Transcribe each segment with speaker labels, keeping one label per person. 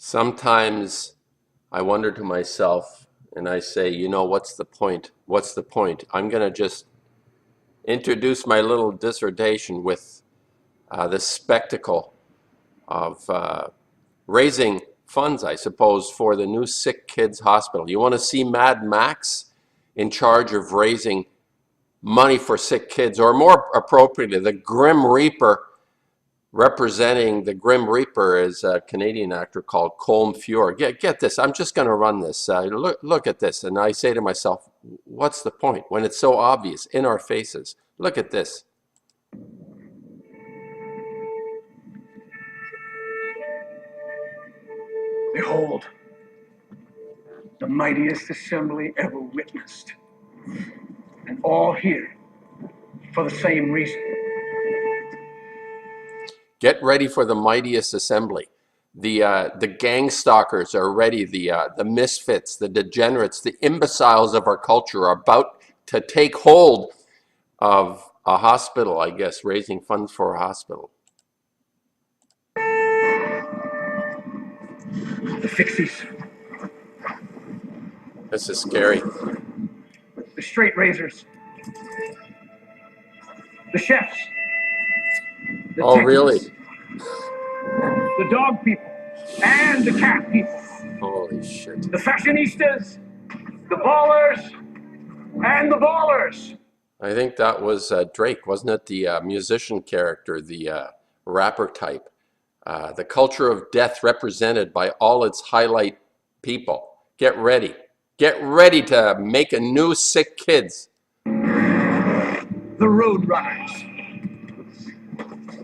Speaker 1: Sometimes I wonder to myself and I say, you know, what's the point? What's the point? I'm going to just introduce my little dissertation with the spectacle of raising funds, I suppose, for the new Sick Kids Hospital. You want to see Mad Max in charge of raising money for sick kids, or more appropriately, the Grim Reaper. Representing the Grim Reaper is a Canadian actor called Colm Feore. Get this, I'm just going to run this. Look at this. And I say to myself, what's the point when it's so obvious in our faces? Look at this.
Speaker 2: Behold, the mightiest assembly ever witnessed, and all here for the same reason.
Speaker 1: Get ready for the mightiest assembly. The gang stalkers are ready. The misfits, the degenerates, the imbeciles of our culture are about to take hold of a hospital, I guess, raising funds for a hospital.
Speaker 2: The fixies.
Speaker 1: This is scary.
Speaker 2: The straight razors. The chefs. The
Speaker 1: Oh,
Speaker 2: techies,
Speaker 1: really?
Speaker 2: the dog people. And the cat people.
Speaker 1: Holy shit.
Speaker 2: The fashionistas. The ballers. And the ballers.
Speaker 1: I think that was Drake, wasn't it? The musician character, the rapper type. The culture of death represented by all its highlight people. Get ready. Get ready to make a new Sick Kids.
Speaker 2: The road runners.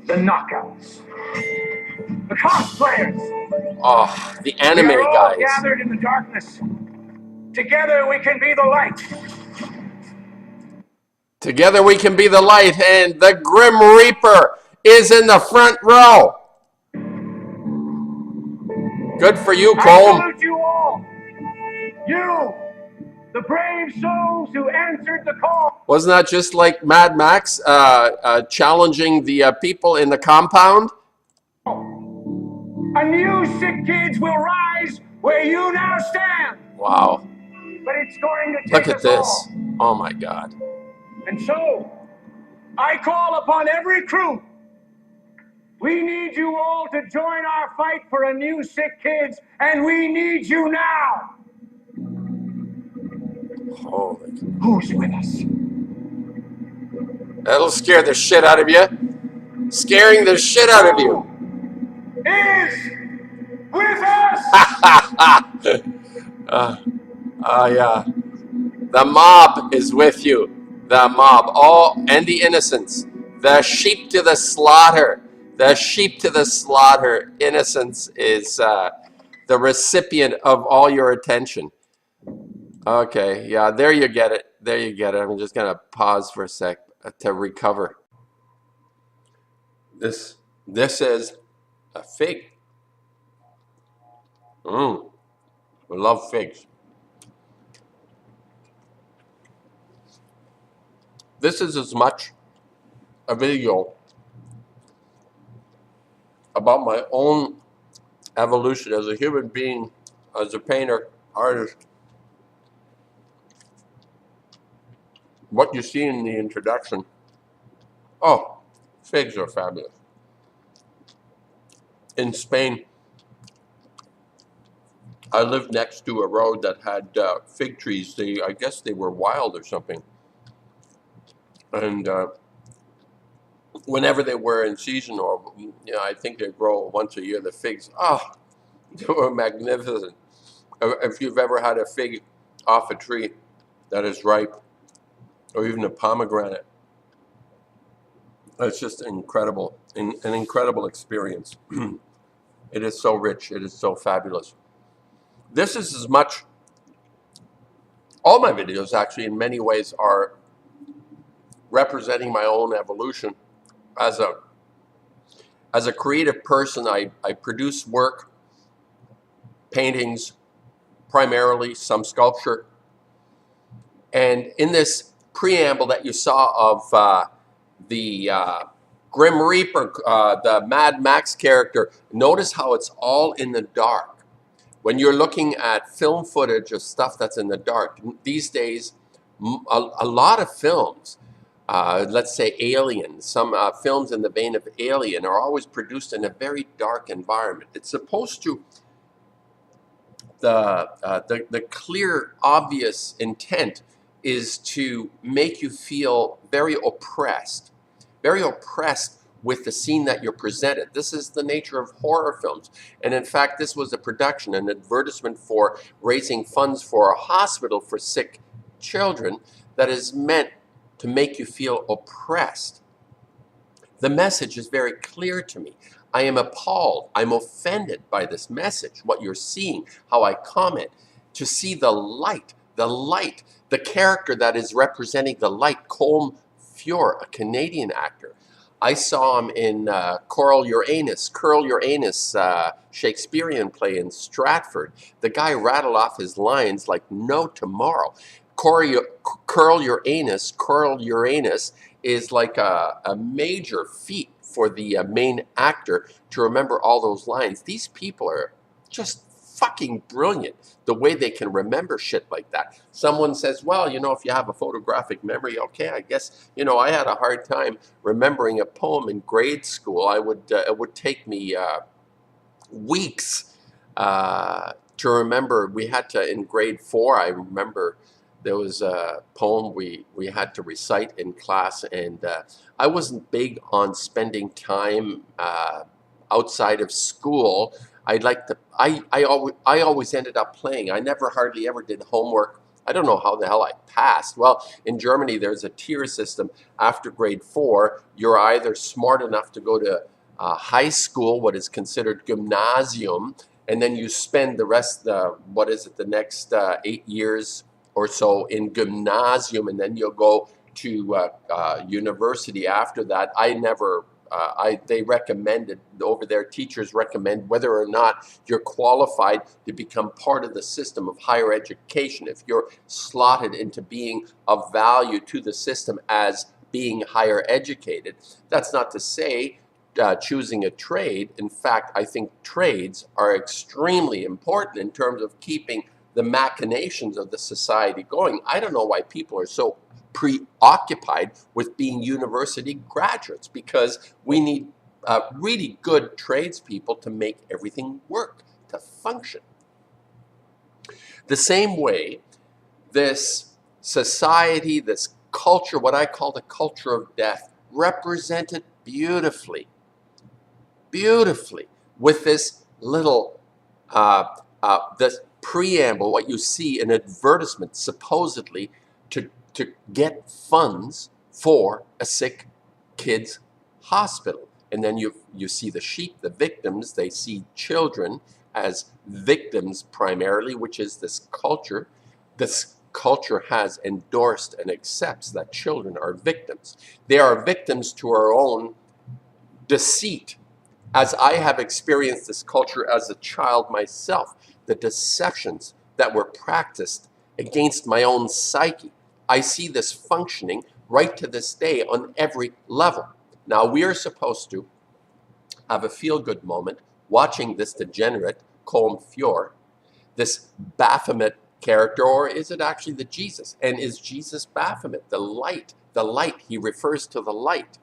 Speaker 2: The knockouts. The cosplayers.
Speaker 1: Oh, the anime
Speaker 2: we are all
Speaker 1: guys.
Speaker 2: gathered in the darkness. Together we can be the light.
Speaker 1: Together we can be the light, and the Grim Reaper is in the front row. Good for you, Colm.
Speaker 2: I salute you all. You, the brave souls who answered the call.
Speaker 1: Wasn't that just like Mad Max challenging the people in the compound?
Speaker 2: A new Sick Kids will rise where you now stand.
Speaker 1: Wow.
Speaker 2: But it's going to take
Speaker 1: Look at
Speaker 2: us
Speaker 1: this.
Speaker 2: all.
Speaker 1: Oh my God.
Speaker 2: And so, I call upon every crew. We need you all to join our fight for a new Sick Kids, and we need you now.
Speaker 1: Holy.
Speaker 2: Who's with us?
Speaker 1: That'll scare the shit out of you. Scaring the shit out of you.
Speaker 2: Is with us.
Speaker 1: Yeah. The mob is with you. The mob. All and the innocents. The sheep to the slaughter. The sheep to the slaughter. Innocence is the recipient of all your attention. Okay, yeah, there you get it. There you get it. I'm just going to pause for a sec to recover. This is a fig. I love figs. This is as much a video about my own evolution as a human being, as a painter, artist. What you see in the introduction, oh, figs are fabulous. In Spain, I lived next to a road that had fig trees. I guess they were wild or something. And whenever they were in season, or I think they grow once a year, the figs, they were magnificent. If you've ever had a fig off a tree that is ripe, or even a pomegranate, it's just incredible, an incredible experience. It is so rich, it is so fabulous. This is as much, all my videos actually in many ways are representing my own evolution. As a creative person, I produce work, paintings, primarily some sculpture. And in this preamble that you saw of the Grim Reaper, the Mad Max character, notice how it's all in the dark. When you're looking at film footage of stuff that's in the dark, these days, a lot of films, let's say Alien, some films in the vein of Alien are always produced in a very dark environment. It's supposed to, the clear, obvious intent is to make you feel very oppressed with the scene that you're presented. This is the nature of horror films. And in fact, this was a production, an advertisement for raising funds for a hospital for sick children that is meant to make you feel oppressed. The message is very clear to me. I am appalled. I'm offended by this message, what you're seeing, how I comment. To see the light, the character that is representing the light, Colm Feore, a Canadian actor. I saw him in Curl Your Anus, Shakespearean play in Stratford. The guy rattled off his lines like no tomorrow. Curl Your Anus is like a major feat for the main actor to remember all those lines. These people are just fucking brilliant, the way they can remember shit like that. Someone says, well, you know, if you have a photographic memory, okay, I guess, you know, I had a hard time remembering a poem in grade school. It would take me weeks to remember. We had to, in grade 4, I remember there was a poem we had to recite in class, and I wasn't big on spending time outside of school. I always ended up playing. I never hardly ever did homework. I don't know how the hell I passed. Well, in Germany, there's a tier system. After grade 4, you're either smart enough to go to high school, what is considered gymnasium, and then you spend the rest, the next 8 years or so in gymnasium, and then you'll go to university after that. They recommended over there, teachers recommend whether or not you're qualified to become part of the system of higher education. If you're slotted into being of value to the system as being higher educated, that's not to say choosing a trade. In fact, I think trades are extremely important in terms of keeping the machinations of the society going. I don't know why people are so preoccupied with being university graduates, because we need really good tradespeople to make everything work, to function. The same way, this society, this culture, what I call the culture of death, represented beautifully with this little this preamble, what you see in advertisement, supposedly to get funds for a sick kids hospital. And then you see the sheep, the victims. They see children as victims primarily, which is this culture. This culture has endorsed and accepts that children are victims. They are victims to our own deceit. As I have experienced this culture as a child myself, the deceptions that were practiced against my own psyche, I see this functioning right to this day on every level. Now, we are supposed to have a feel-good moment watching this degenerate, Colm Feore, this Baphomet character, or is it actually the Jesus? And is Jesus Baphomet? The light, he refers to the light.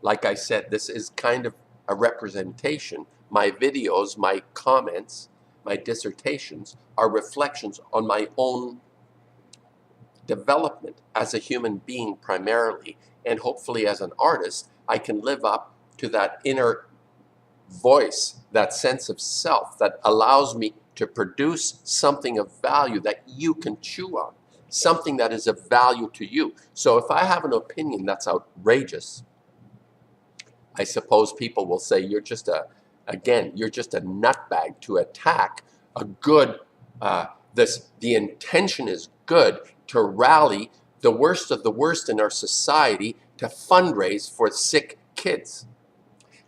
Speaker 1: Like I said, this is kind of a representation. My videos, my comments, my dissertations are reflections on my own development as a human being primarily, and hopefully as an artist, I can live up to that inner voice, that sense of self that allows me to produce something of value that you can chew on, something that is of value to you. So if I have an opinion that's outrageous, I suppose people will say you're just a nutbag to attack a good, the intention is good to rally the worst of the worst in our society to fundraise for sick kids.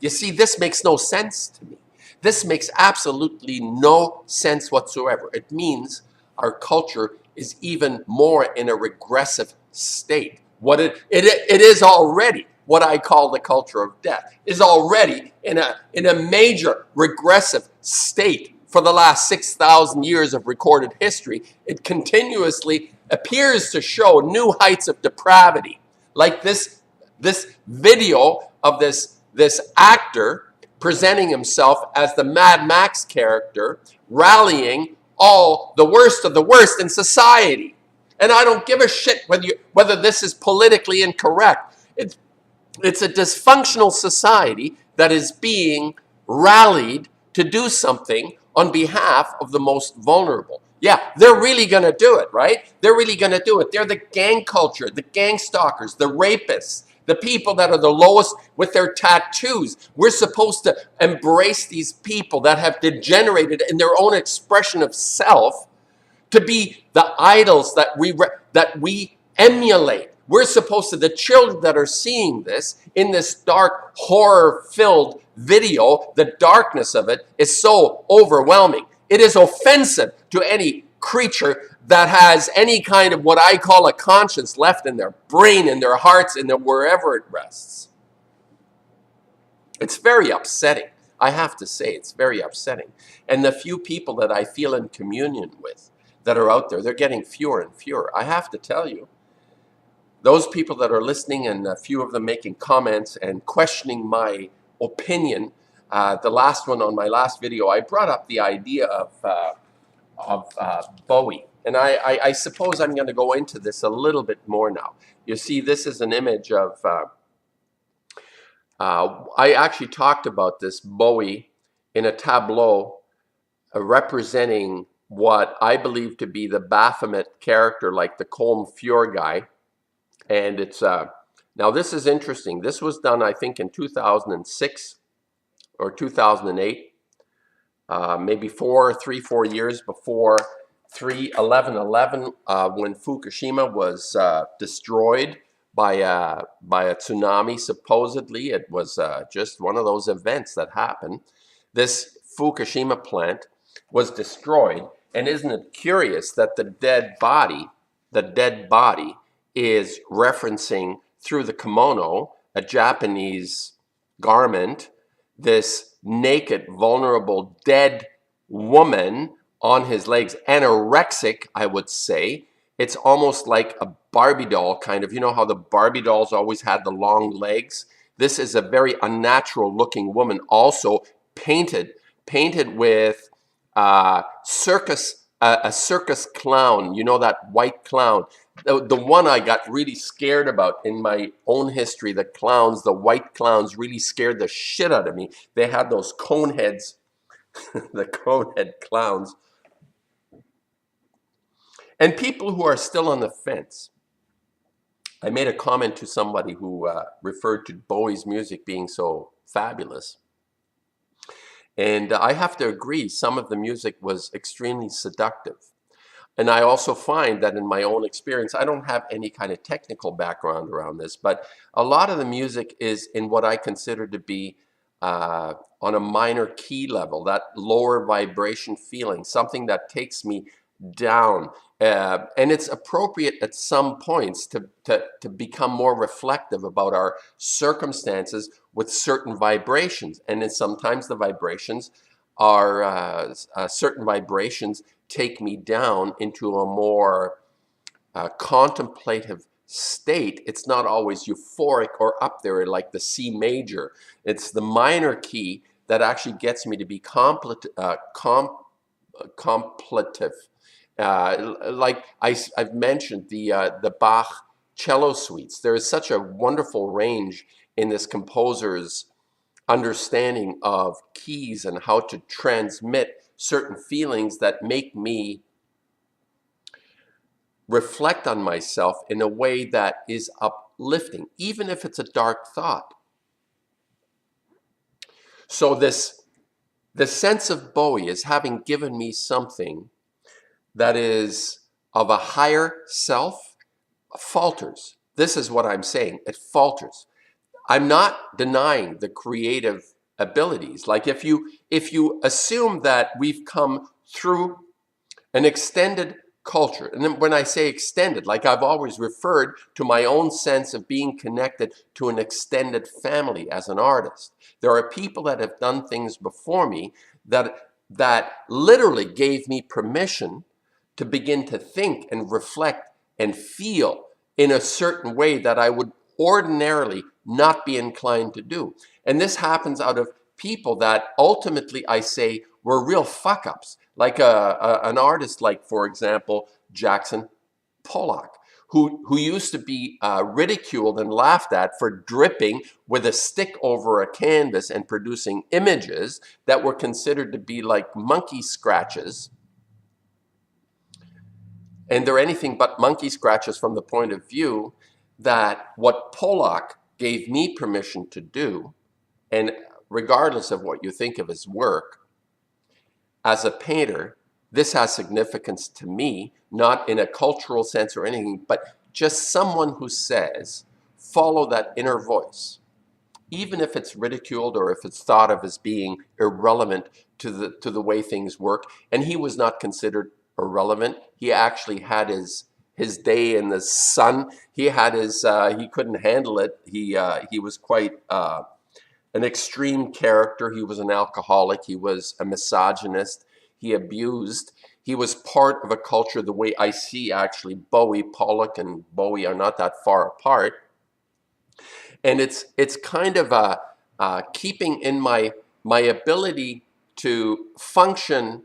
Speaker 1: You see, this makes no sense to me. This makes absolutely no sense whatsoever. It means our culture is even more in a regressive state. What it is already. what I call the culture of death, is already in a major regressive state for the last 6,000 years of recorded history. It continuously appears to show new heights of depravity, like this video of this actor presenting himself as the Mad Max character, rallying all the worst of the worst in society. And I don't give a shit whether this is politically incorrect. It's a dysfunctional society that is being rallied to do something on behalf of the most vulnerable. Yeah, they're really going to do it, right? They're really going to do it. They're the gang culture, the gang stalkers, the rapists, the people that are the lowest with their tattoos. We're supposed to embrace these people that have degenerated in their own expression of self to be the idols that we emulate. We're supposed to, the children that are seeing this in this dark, horror-filled video, the darkness of it is so overwhelming. It is offensive to any creature that has any kind of what I call a conscience left in their brain, in their hearts, in their wherever it rests. It's very upsetting. I have to say, it's very upsetting. And the few people that I feel in communion with that are out there, they're getting fewer and fewer. I have to tell you, those people that are listening, and a few of them making comments and questioning my opinion, the last one on my last video, I brought up the idea of Bowie. And I suppose I'm going to go into this a little bit more now. You see, this is an image of, I actually talked about this Bowie in a tableau representing what I believe to be the Baphomet character, like the Colm Feore guy. And it's, now this is interesting. This was done, I think, in 2006 or 2008, maybe 4 years before 11/11, when Fukushima was destroyed by a tsunami. Supposedly, it was just one of those events that happened. This Fukushima plant was destroyed, and isn't it curious that the dead body is referencing through the kimono, a Japanese garment, this naked, vulnerable, dead woman on his legs, anorexic, I would say. It's almost like a Barbie doll kind of. You know how the Barbie dolls always had the long legs? This is a very unnatural looking woman, also painted with a circus clown. You know, that white clown. The one I got really scared about in my own history, the clowns, the white clowns really scared the shit out of me. They had those cone heads, the cone head clowns. And people who are still on the fence. I made a comment to somebody who referred to Bowie's music being so fabulous. And I have to agree, some of the music was extremely seductive. And I also find that in my own experience, I don't have any kind of technical background around this, but a lot of the music is in what I consider to be on a minor key level, that lower vibration feeling, something that takes me down. And it's appropriate at some points to become more reflective about our circumstances with certain vibrations. And then sometimes the vibrations are, certain vibrations take me down into a more contemplative state. It's not always euphoric or up there like the C major. It's the minor key that actually gets me to be contemplative. Like I've mentioned, the Bach cello suites. There is such a wonderful range in this composer's understanding of keys and how to transmit certain feelings that make me reflect on myself in a way that is uplifting, even if it's a dark thought. So the sense of Bowie is having given me something that is of a higher self falters. This is what I'm saying. It falters. I'm not denying the creative abilities. Like if you assume that we've come through an extended culture. And then when I say extended, like I've always referred to my own sense of being connected to an extended family as an artist. There are people that have done things before me that literally gave me permission to begin to think and reflect and feel in a certain way that I would ordinarily not be inclined to do. And this happens out of people that ultimately I say were real fuck-ups, like an artist like, for example, Jackson Pollock, who used to be ridiculed and laughed at for dripping with a stick over a canvas and producing images that were considered to be like monkey scratches. And they're anything but monkey scratches from the point of view that what Pollock gave me permission to do, and regardless of what you think of his work, as a painter, this has significance to me, not in a cultural sense or anything, but just someone who says, follow that inner voice. Even if it's ridiculed or if it's thought of as being irrelevant to the way things work. And he was not considered irrelevant. He actually had his day in the sun. He had his, he couldn't handle it. He was quite an extreme character. He was an alcoholic. He was a misogynist. He abused. He was part of a culture the way I see actually Bowie, Pollock and Bowie are not that far apart. And it's kind of keeping in my ability to function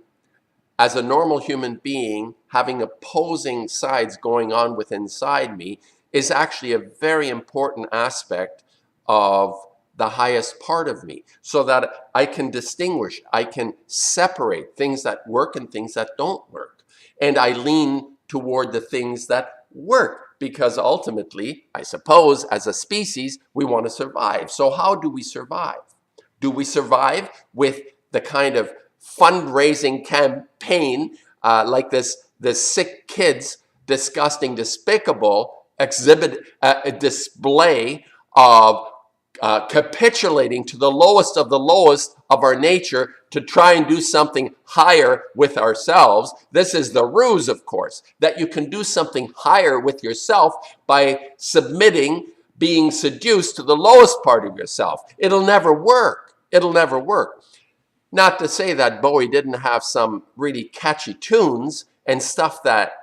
Speaker 1: as a normal human being, having opposing sides going on within inside me, is actually a very important aspect of the highest part of me, so that I can distinguish, I can separate things that work and things that don't work. And I lean toward the things that work, because ultimately, I suppose, as a species, we want to survive. So how do we survive? Do we survive with the kind of fundraising campaign like this Sick Kids disgusting, despicable display of capitulating to the lowest of our nature to try and do something higher with ourselves? This is the ruse, of course, that you can do something higher with yourself by submitting, being seduced to the lowest part of yourself. It'll never work. It'll never work. Not to say that Bowie didn't have some really catchy tunes and stuff that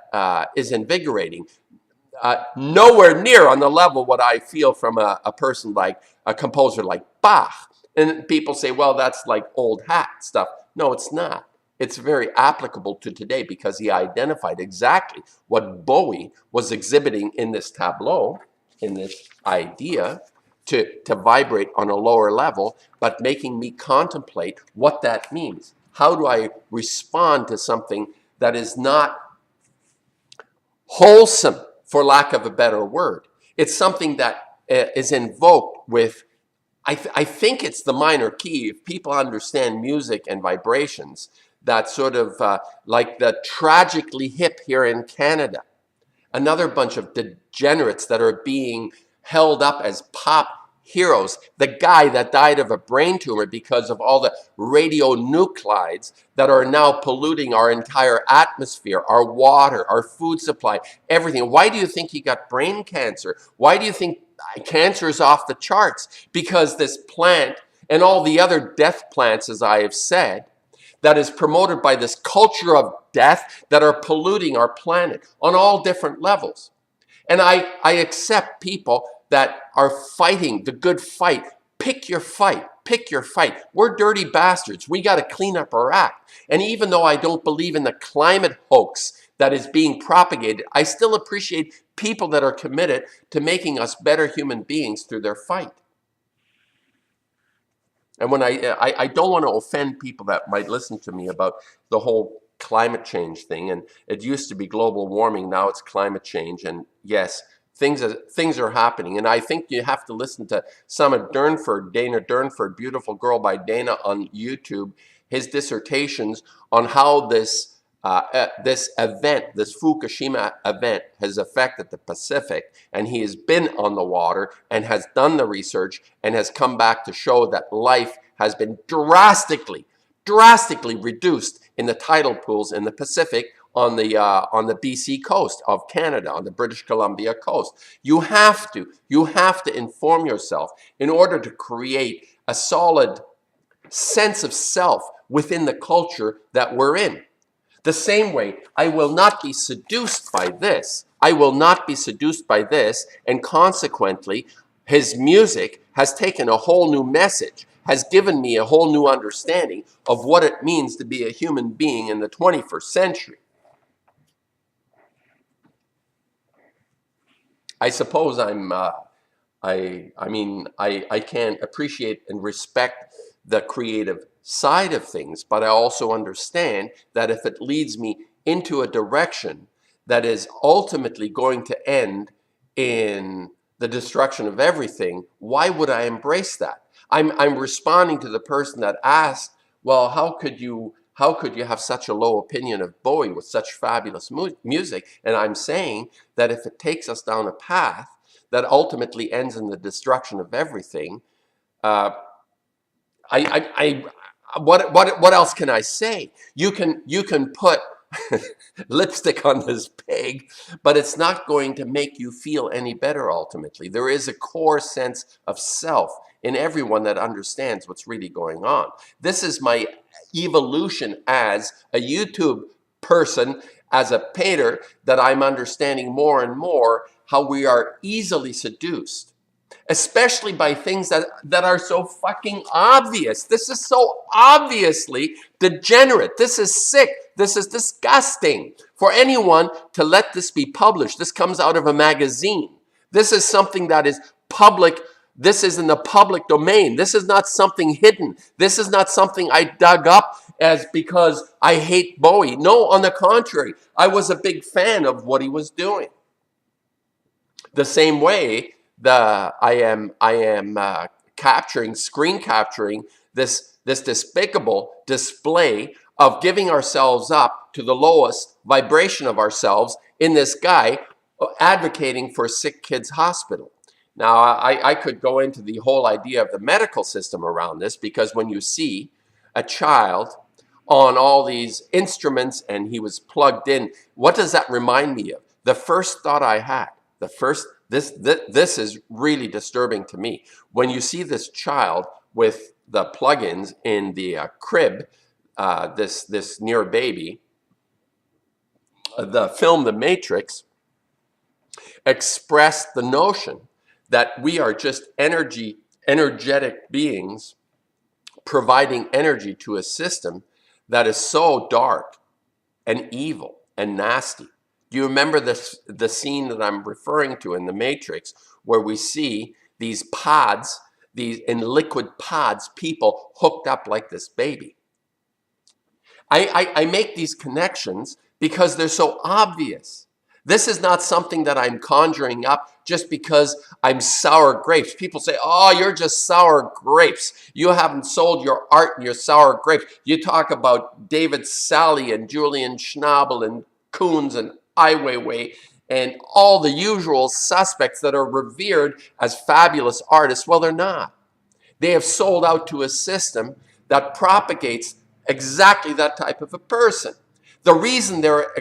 Speaker 1: is invigorating. Nowhere near on the level what I feel from a person like a composer like Bach. And people say, well, that's like old hat stuff. No, it's not. It's very applicable to today because he identified exactly what Bowie was exhibiting in this tableau, in this idea, to vibrate on a lower level, but making me contemplate what that means. How do I respond to something that is not wholesome, for lack of a better word? It's something that is invoked with, I think it's the minor key. If people understand music and vibrations, that sort of like the Tragically Hip here in Canada. Another bunch of degenerates that are being held up as pop heroes. The guy that died of a brain tumor because of all the radionuclides that are now polluting our entire atmosphere, our water, our food supply, everything. Why do you think he got brain cancer? Why do you think cancer is off the charts? Because this plant and all the other death plants, as I have said, that is promoted by this culture of death that are polluting our planet on all different levels. And I accept people that are fighting the good fight. Pick your fight. Pick your fight. We're dirty bastards. We got to clean up our act. And even though I don't believe in the climate hoax that is being propagated, I still appreciate people that are committed to making us better human beings through their fight. And when I don't want to offend people that might listen to me about the whole climate change thing. And it used to be global warming. Now it's climate change. And yes, things are happening. And I think you have to listen to Dana Durnford, beautiful girl by Dana on YouTube, his dissertations on how this event, this Fukushima event, has affected the Pacific. And he has been on the water and has done the research and has come back to show that life has been drastically reduced in the tidal pools in the Pacific on the BC coast of Canada, on the British Columbia coast. You have to inform yourself in order to create a solid sense of self within the culture that we're in. The same way, I will not be seduced by this. I will not be seduced by this, and consequently, his music has taken a whole new message, has given me a whole new understanding of what it means to be a human being in the 21st century. I suppose I can appreciate and respect the creative side of things, but I also understand that if it leads me into a direction that is ultimately going to end in the destruction of everything, why would I embrace that? I'm responding to the person that asked, well, how could you have such a low opinion of Bowie with such fabulous music? And I'm saying that if it takes us down a path that ultimately ends in the destruction of everything, what else can I say? You can put lipstick on this pig, but it's not going to make you feel any better ultimately. There is a core sense of self in everyone that understands what's really going on. This is my evolution as a YouTube person, as a painter, that I'm understanding more and more how we are easily seduced, especially by things that are so fucking obvious. This is so obviously degenerate. This is sick. This is disgusting. For anyone to let this be published, this comes out of a magazine. This is something that is public. This is in the public domain. This is not something hidden. This is not something I dug up as because I hate Bowie. No, on the contrary, I was a big fan of what he was doing. The same way that I am screen capturing this despicable display of giving ourselves up to the lowest vibration of ourselves in this guy advocating for Sick Kids Hospital. Now, I could go into the whole idea of the medical system around this, because when you see a child on all these instruments and he was plugged in, what does that remind me of? The first thought I had, this is really disturbing to me. When you see this child with the plugins in the crib, this near baby, the film The Matrix expressed the notion that we are just energetic beings providing energy to a system that is so dark and evil and nasty. Do you remember the scene that I'm referring to in The Matrix, where we see these pods, these in liquid pods, people hooked up like this baby? I make these connections because they're so obvious. This is not something that I'm conjuring up just because I'm sour grapes. People say, oh, you're just sour grapes. You haven't sold your art and you're sour grapes. You talk about David Salle and Julian Schnabel and Koons and Ai Weiwei and all the usual suspects that are revered as fabulous artists. Well, they're not. They have sold out to a system that propagates exactly that type of a person. The reason they're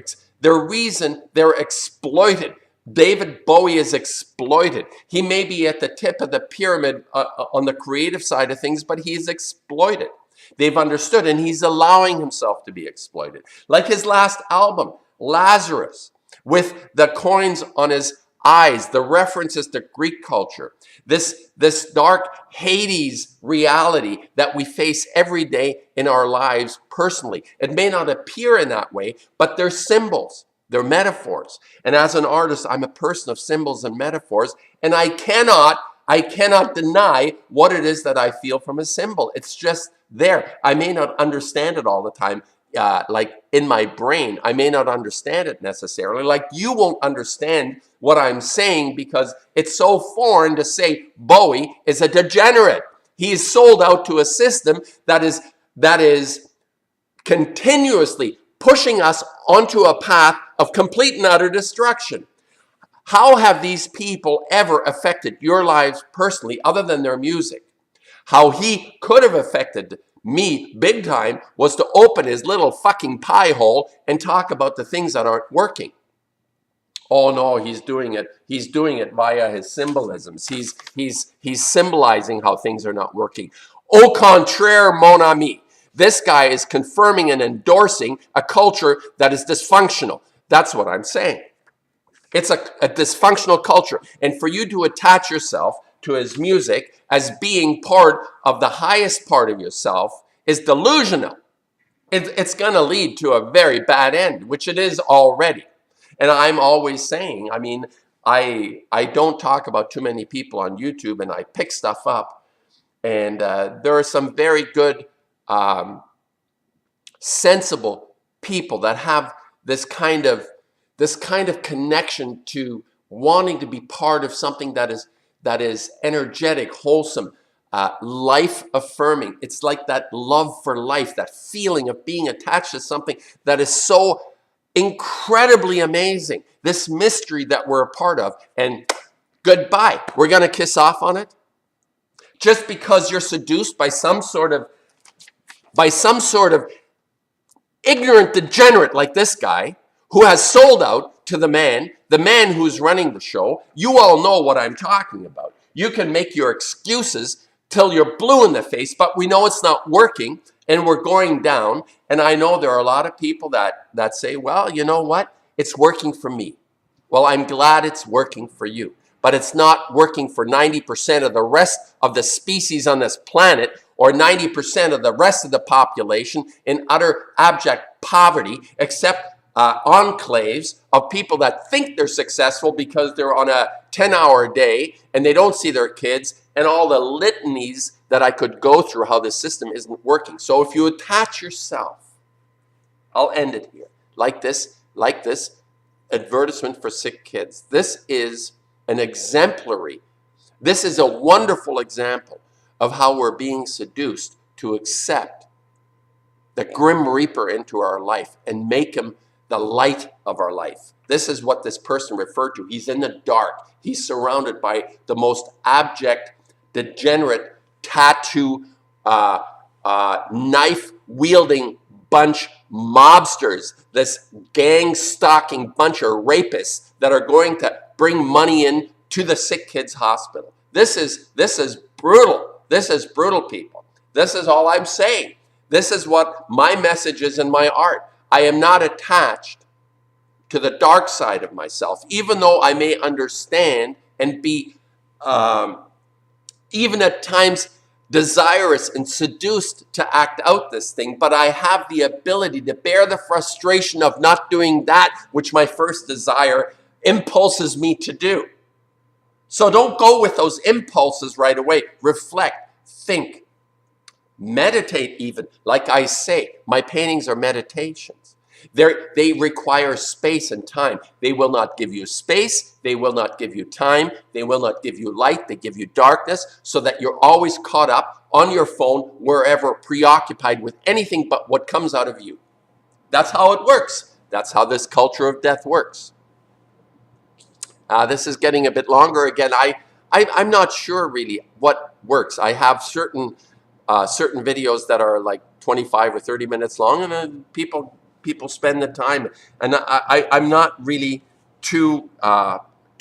Speaker 1: exploited. David Bowie is exploited. He may be at the tip of the pyramid on the creative side of things, but he's exploited. They've understood, and he's allowing himself to be exploited. Like his last album, Lazarus, with the coins on his eyes, the references to Greek culture, this dark Hades reality that we face every day in our lives personally. It may not appear in that way, but they're symbols, they're metaphors. And as an artist, I'm a person of symbols and metaphors, and I cannot deny what it is that I feel from a symbol. It's just there. I may not understand it all the time. Like in my brain, I may not understand it necessarily. Like you won't understand what I'm saying because it's so foreign to say Bowie is a degenerate. He is sold out to a system that is continuously pushing us onto a path of complete and utter destruction. How have these people ever affected your lives personally other than their music? How he could have affected me big time was to open his little fucking pie hole and talk about the things that aren't working. Oh no, he's doing it. He's doing it via his symbolisms. He's symbolizing how things are not working. Au contraire, mon ami. This guy is confirming and endorsing a culture that is dysfunctional. That's what I'm saying. It's a dysfunctional culture. And for you to attach yourself to his music as being part of the highest part of yourself is delusional. It's going to lead to a very bad end, which it is already. And I'm always saying, I mean, I don't talk about too many people on YouTube, and I pick stuff up. And there are some very good, sensible people that have this kind of connection to wanting to be part of something that is energetic, wholesome, life affirming. It's like that love for life, that feeling of being attached to something that is so incredibly amazing. This mystery that we're a part of, and goodbye. We're going to kiss off on it just because you're seduced by some sort of ignorant degenerate like this guy who has sold out to the man who's running the show. You all know what I'm talking about. You can make your excuses till you're blue in the face, but we know it's not working and we're going down. And I know there are a lot of people that say, well, you know what? It's working for me. Well, I'm glad it's working for you, but it's not working for 90% of the rest of the species on this planet, or 90% of the rest of the population in utter abject poverty, except enclaves of people that think they're successful because they're on a 10-hour day and they don't see their kids, and all the litanies that I could go through how this system isn't working. So if you attach yourself, I'll end it here, like this advertisement for sick kids. This is an exemplary, this is a wonderful example of how we're being seduced to accept the Grim Reaper into our life and make him the light of our life. This is what this person referred to. He's in the dark. He's surrounded by the most abject, degenerate, tattoo, knife-wielding bunch mobsters, this gang-stalking bunch of rapists that are going to bring money in to the sick kids hospital. This is brutal. This is brutal, people. This is all I'm saying. This is what my message is in my art. I am not attached to the dark side of myself, even though I may understand and be even at times desirous and seduced to act out this thing, but I have the ability to bear the frustration of not doing that which my first desire impulses me to do. So don't go with those impulses right away. Reflect, think, meditate even. Like I say, my paintings are meditations. They require space and time. They will not give you space. They will not give you time. They will not give you light. They give you darkness, so that you're always caught up on your phone, wherever, preoccupied with anything but what comes out of you. That's how it works. That's how this culture of death works. This is getting a bit longer. Again, I'm not sure really what works. I have certain videos that are like 25 or 30 minutes long, and people spend the time. And I'm not really too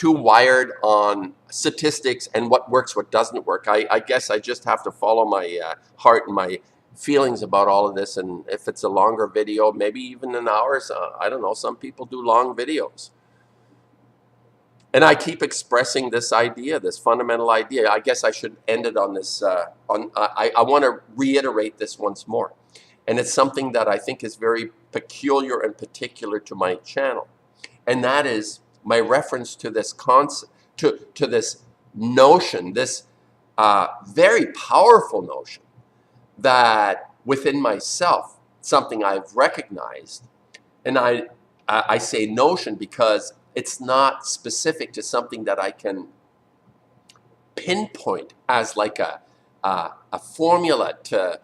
Speaker 1: wired on statistics and what works, what doesn't work. I guess I just have to follow my heart and my feelings about all of this. And if it's a longer video, maybe even an hour, I don't know, some people do long videos. And I keep expressing this idea, this fundamental idea. I guess I should end it on this. I want to reiterate this once more. And it's something that I think is very peculiar and particular to my channel. And that is my reference to this concept, to this notion, this very powerful notion that within myself, something I've recognized. And I say notion because it's not specific to something that I can pinpoint as like a formula to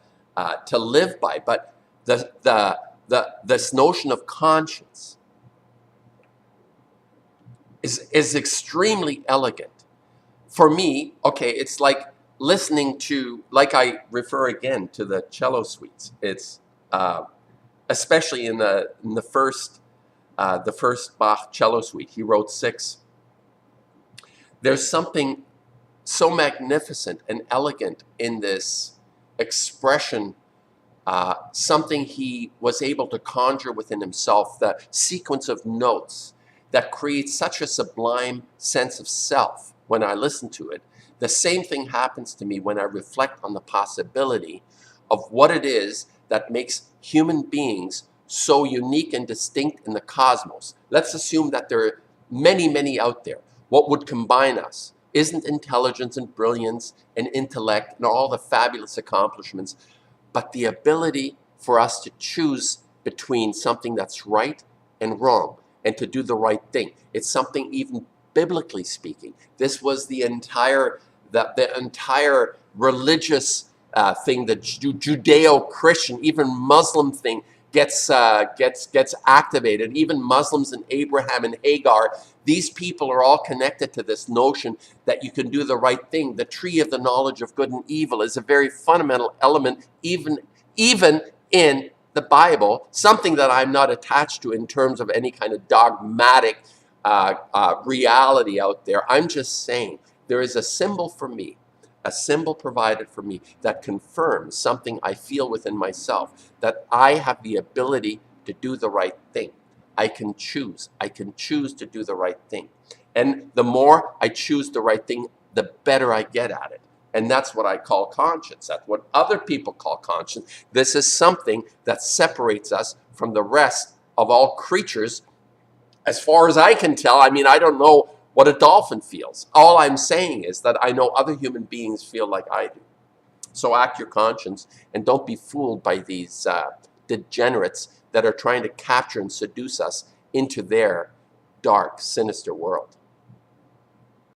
Speaker 1: live by, but this notion of conscience is extremely elegant. For me, okay, it's like listening to, like I refer again to the cello suites. It's especially in the first Bach cello suite. He wrote 6. There's something so magnificent and elegant in this expression, something he was able to conjure within himself, the sequence of notes that creates such a sublime sense of self when I listen to it. The same thing happens to me when I reflect on the possibility of what it is that makes human beings so unique and distinct in the cosmos. Let's assume that there are many, many out there. What would combine us isn't intelligence and brilliance and intellect and all the fabulous accomplishments, but the ability for us to choose between something that's right and wrong and to do the right thing. It's something even biblically speaking. This was the entire religious thing, the Judeo-Christian, even Muslim thing gets activated. Even Muslims and Abraham and Hagar, these people are all connected to this notion that you can do the right thing. The tree of the knowledge of good and evil is a very fundamental element, even in the Bible, something that I'm not attached to in terms of any kind of dogmatic reality out there. I'm just saying there is a symbol for me, a symbol provided for me that confirms something I feel within myself, that I have the ability to do the right thing. I can choose to do the right thing. And the more I choose the right thing, the better I get at it. And that's what I call conscience. That's what other people call conscience. This is something that separates us from the rest of all creatures. As far as I can tell, I mean, I don't know what a dolphin feels. All I'm saying is that I know other human beings feel like I do. So act your conscience and don't be fooled by these degenerates that are trying to capture and seduce us into their dark, sinister world.